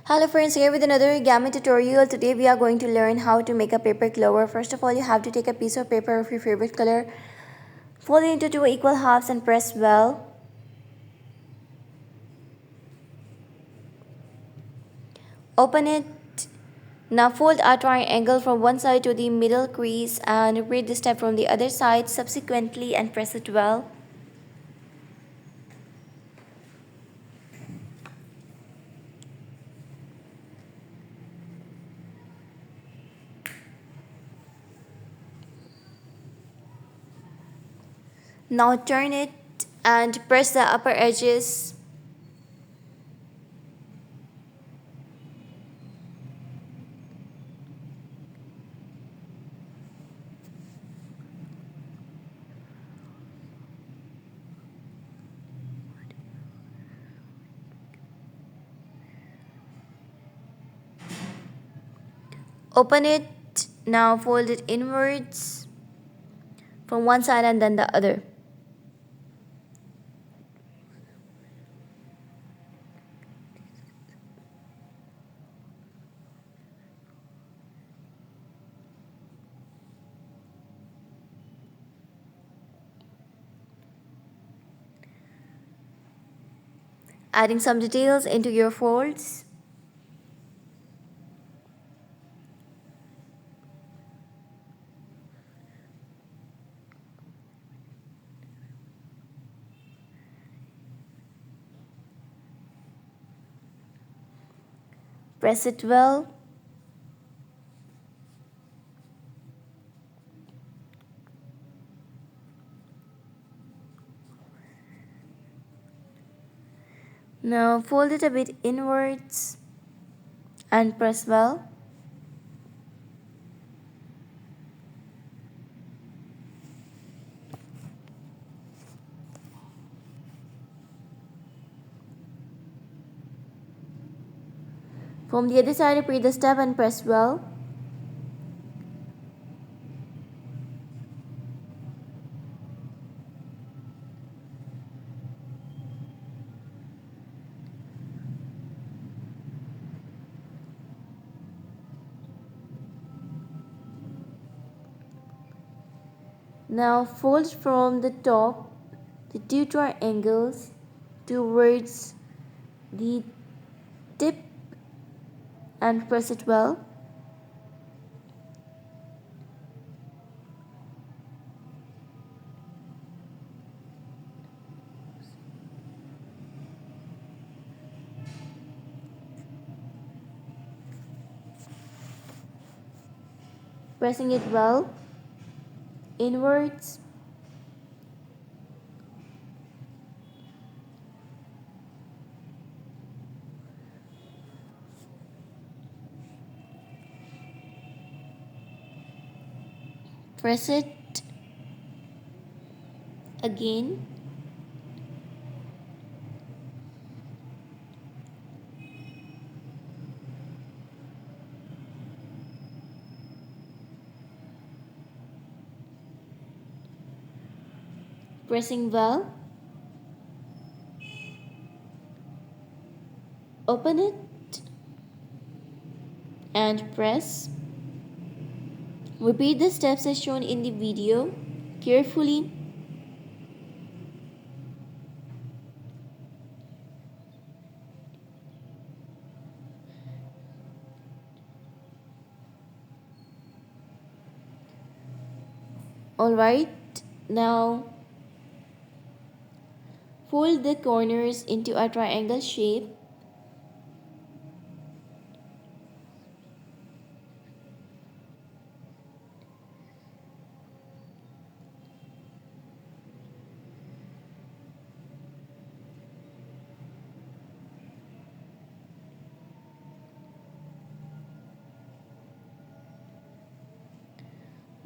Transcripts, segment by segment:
Hello friends, here with another origami tutorial. Today we are going to learn how to make a paper clover. First of all, you have to take a piece of paper of your favorite color, fold it into two equal halves and press well. Open it. Now fold a triangle from one side to the middle crease and repeat this step from the other side subsequently and press it well. Now turn it and press the upper edges. Open it. Now fold it inwards from one side and then the other. Adding some details into your folds. Press it well. Now fold it a bit inwards and press well. From the other side, repeat the step and press well. Now fold from the top the two triangles towards the tip and press it well. Pressing it well inwards. Press it again. Pressing well. Open it and press. Repeat the steps as shown in the video carefully. Alright, now fold the corners into a triangle shape.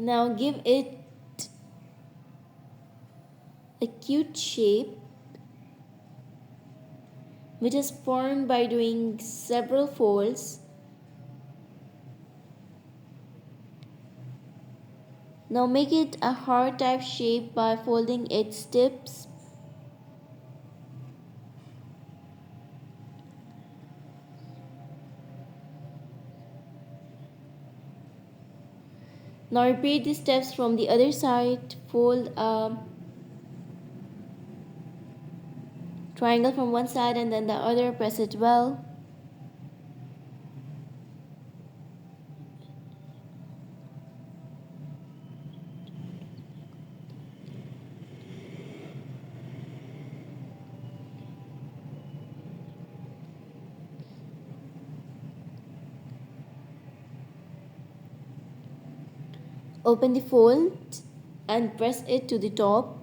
Now give it a cute shape which is formed by doing several folds. Now make it a heart type shape by folding its tips. Now repeat these steps from the other side. Fold a triangle from one side and then the other. Press it well. Open the fold and press it to the top.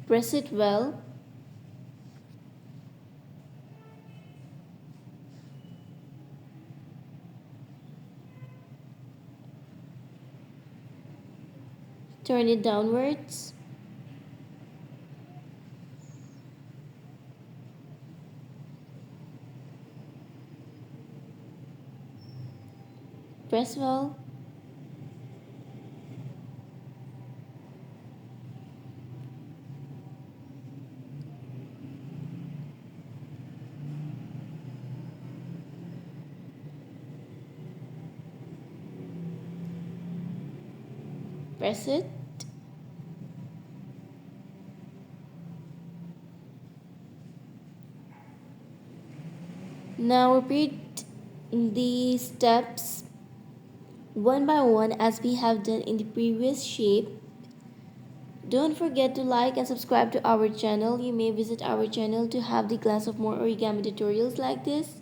Press it well. Turn it downwards. Press well. Press it. Now repeat the steps one by one as we have done in the previous shape. Don't forget to like and subscribe to our channel. You may visit our channel to have the glance of more origami tutorials like this.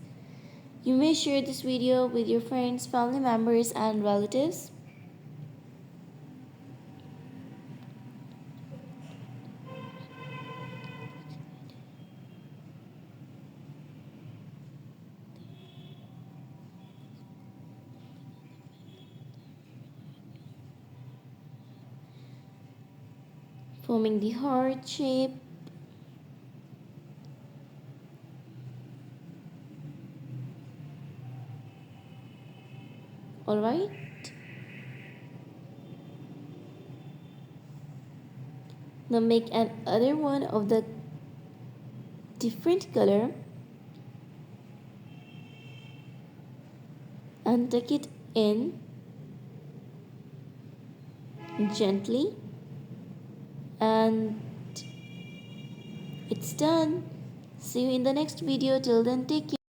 You may share this video with your friends, family members and relatives. Forming the heart shape. Alright. Now make another one of the different color and tuck it in gently, and it's done. See you in the next video. Till then, take care.